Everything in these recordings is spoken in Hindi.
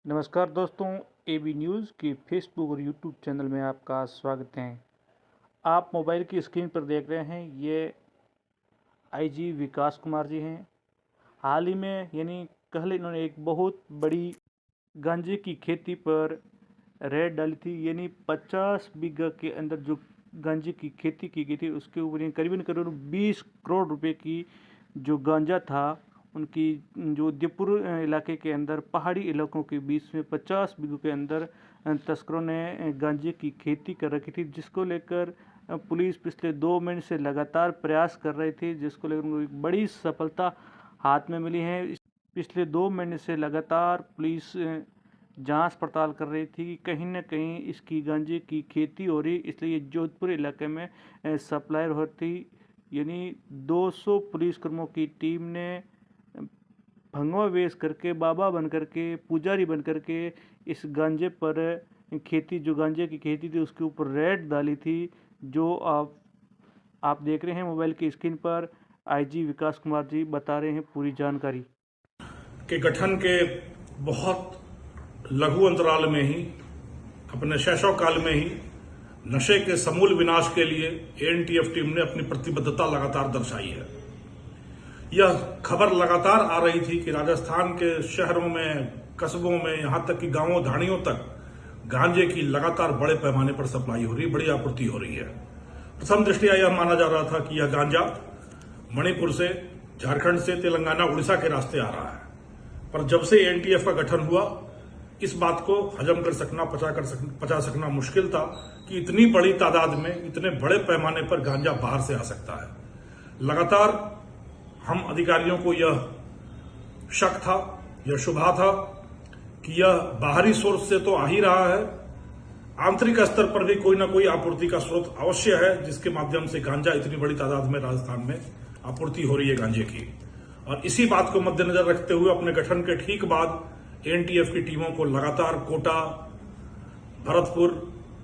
नमस्कार दोस्तों, एबी न्यूज़ के फेसबुक और यूट्यूब चैनल में आपका स्वागत है। आप मोबाइल की स्क्रीन पर देख रहे हैं, ये आईजी विकास कुमार जी हैं। हाल ही में यानी कल इन्होंने एक बहुत बड़ी गांजे की खेती पर रेड डाली थी। यानी 50 बीघा के अंदर जो गांजे की खेती की गई थी उसके ऊपर करीबन करीबन 20 करोड़ रुपए की जो गांजा था उनकी जो उदयपुर इलाके के अंदर पहाड़ी इलाकों के बीच में 50 बीघों के अंदर तस्करों ने गांजे की खेती कर रखी थी, जिसको लेकर पुलिस पिछले 2 महीने से लगातार प्रयास कर रही थी, जिसको लेकर उनको एक बड़ी सफलता हाथ में मिली है। पिछले 2 महीने से लगातार पुलिस जांच पड़ताल कर रही थी कि कहीं ना कहीं इसकी गांजे की खेती हो रही, इसलिए जोधपुर इलाके में सप्लायर होती। यानी 200 पुलिसकर्मियों की टीम ने भंगवा वेश करके, बाबा बन करके, पुजारी बन करके इस गांजे पर खेती, जो गांजे की खेती थी उसके ऊपर रेड डाली थी। जो आप देख रहे हैं मोबाइल की स्क्रीन पर, आईजी विकास कुमार जी बता रहे हैं पूरी जानकारी के गठन के बहुत लघु अंतराल में ही, अपने शैशव काल में ही नशे के समूल विनाश के लिए एएनटीएफ टीम ने अपनी प्रतिबद्धता लगातार दर्शाई है। यह खबर लगातार आ रही थी कि राजस्थान के शहरों में, कस्बों में, यहां तक कि गांवों धाड़ियों तक गांजे की लगातार बड़े पैमाने पर सप्लाई हो रही, बड़ी आपूर्ति हो रही है। प्रथम दृष्टया यह माना जा रहा था कि यह गांजा मणिपुर से, झारखंड से, तेलंगाना, उड़ीसा के रास्ते आ रहा है। पर जब से एएनटीएफ का गठन हुआ, इस बात को हजम कर सकना, पचा सकना मुश्किल था कि इतनी बड़ी तादाद में, इतने बड़े पैमाने पर गांजा बाहर से आ सकता है। लगातार हम अधिकारियों को यह शक था, यह शुभा था कि यह बाहरी सोर्स से तो आ ही रहा है, आंतरिक स्तर पर भी कोई ना कोई आपूर्ति का स्रोत अवश्य है, जिसके माध्यम से गांजा इतनी बड़ी तादाद में राजस्थान में आपूर्ति हो रही है गांजे की। और इसी बात को मद्देनजर रखते हुए अपने गठन के ठीक बाद एएनटीएफ की टीमों को लगातार कोटा, भरतपुर,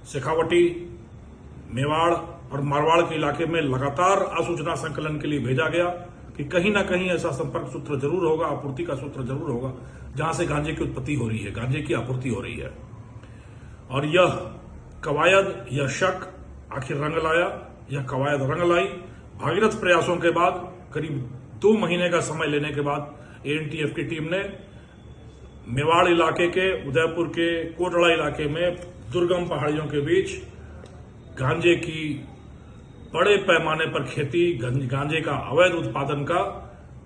शेखावटी, मेवाड़ और मारवाड़ के इलाके में लगातार आसूचना संकलन के लिए भेजा गया कि कहीं ना कहीं ऐसा संपर्क सूत्र जरूर होगा, आपूर्ति का सूत्र जरूर होगा, जहां से गांजे की उत्पत्ति हो रही है, गांजे की आपूर्ति हो रही है। और यह कवायद, यह शक आखिर रंग लाया, यह कवायद रंग लाई। भागीरथ प्रयासों के बाद, करीब 2 महीने का समय लेने के बाद एएनटीएफ की टीम ने मेवाड़ इलाके के, उदयपुर के कोटड़ा इलाके में दुर्गम पहाड़ियों के बीच गांजे की बड़े पैमाने पर खेती, गांजे का अवैध उत्पादन का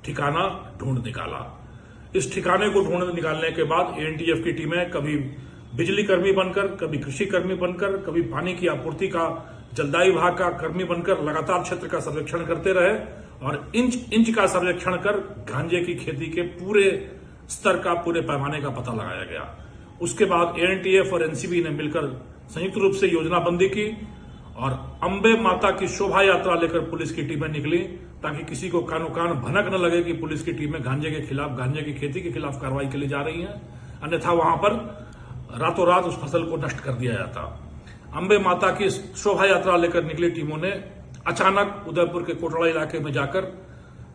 ठिकाना ढूंढ निकाला। इस ठिकाने को ढूंढ निकालने के बाद एएनटीएफ की टीमें कभी बिजली कर्मी बनकर, कभी कृषि कर्मी बनकर, कभी पानी की आपूर्ति का जलदायी विभाग का कर्मी बनकर लगातार क्षेत्र का सर्वेक्षण करते रहे और इंच इंच का सर्वेक्षण कर गांजे की खेती के पूरे स्तर का, पूरे पैमाने का पता लगाया गया। उसके बाद एएनटीएफ और एनसीबी ने मिलकर संयुक्त रूप से योजनाबंदी की और अंबे माता की शोभा यात्रा लेकर पुलिस की टीमें निकली, ताकि किसी को कानो कान भनक न लगे कि पुलिस की टीमें गांजे के खिलाफ, गांजे की खेती के खिलाफ कार्रवाई के लिए जा रही हैं, अन्यथा वहां पर रातों रात उस फसल को नष्ट कर दिया जाता। अंबे माता की शोभा यात्रा लेकर निकली टीमों ने अचानक उदयपुर के कोटड़ा इलाके में जाकर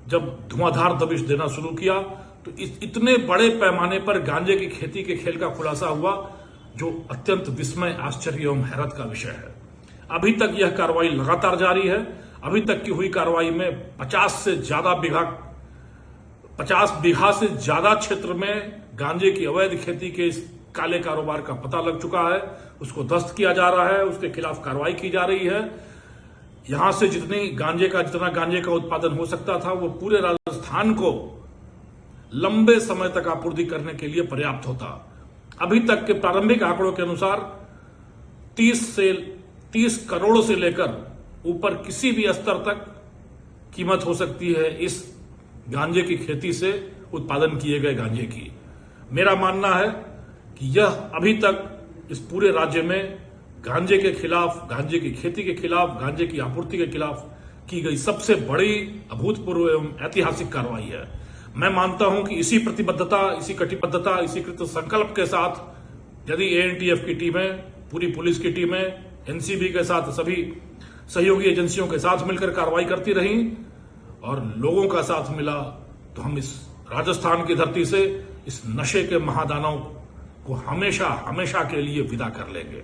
जब धुआंधार दबिश देना शुरू किया, तो इतने बड़े पैमाने पर गांजे की खेती के खेल का खुलासा हुआ, जो अत्यंत विस्मय, आश्चर्य एवं हैरत का विषय है। अभी तक यह कार्रवाई लगातार जारी है। अभी तक की हुई कार्रवाई में 50 बीघा से ज्यादा क्षेत्र में गांजे की अवैध खेती के इस काले कारोबार का पता लग चुका है, उसको ध्वस्त किया जा रहा है, उसके खिलाफ कार्रवाई की जा रही है। यहां से जितना गांजे का उत्पादन हो सकता था, वो पूरे राजस्थान को लंबे समय तक आपूर्ति करने के लिए पर्याप्त होता। अभी तक के प्रारंभिक आंकड़ों के अनुसार 30 करोड़ से लेकर ऊपर किसी भी स्तर तक कीमत हो सकती है इस गांजे की खेती से उत्पादन किए गए गांजे की। मेरा मानना है कि यह अभी तक इस पूरे राज्य में गांजे के खिलाफ, गांजे की खेती के खिलाफ, गांजे की आपूर्ति के खिलाफ की गई सबसे बड़ी अभूतपूर्व एवं ऐतिहासिक कार्रवाई है। मैं मानता हूं कि इसी प्रतिबद्धता, इसी कटिबद्धता, इसी कृत संकल्प के साथ यदि एएनटीएफ की टीमें, पूरी पुलिस की टीमें, एनसीबी के साथ सभी सहयोगी एजेंसियों के साथ मिलकर कार्रवाई करती रही और लोगों का साथ मिला, तो हम इस राजस्थान की धरती से इस नशे के महादानव को हमेशा हमेशा के लिए विदा कर लेंगे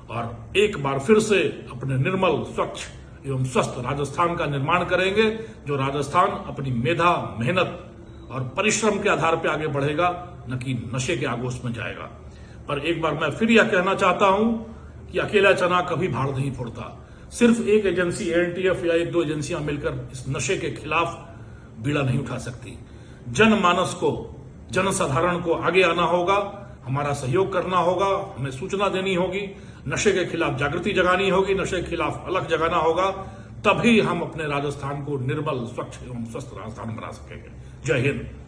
और एक बार फिर से अपने निर्मल, स्वच्छ एवं स्वस्थ राजस्थान का निर्माण करेंगे, जो राजस्थान अपनी मेधा, मेहनत और परिश्रम के आधार पर आगे बढ़ेगा, न कि नशे के आगोश में जाएगा। पर एक बार मैं फिर यह कहना चाहता हूं कि अकेला चना कभी भाड़ नहीं फोड़ता। सिर्फ एक एजेंसी एनटीएफ या एक दो एजेंसियां मिलकर इस नशे के खिलाफ बीड़ा नहीं उठा सकती। जनमानस को, जनसाधारण को आगे आना होगा, हमारा सहयोग करना होगा, हमें सूचना देनी होगी, नशे के खिलाफ जागृति जगानी होगी, नशे के खिलाफ अलख जगाना होगा, तभी हम अपने राजस्थान को निर्मल, स्वच्छ एवं स्वस्थ राजस्थान बना सकेंगे। जय हिंद।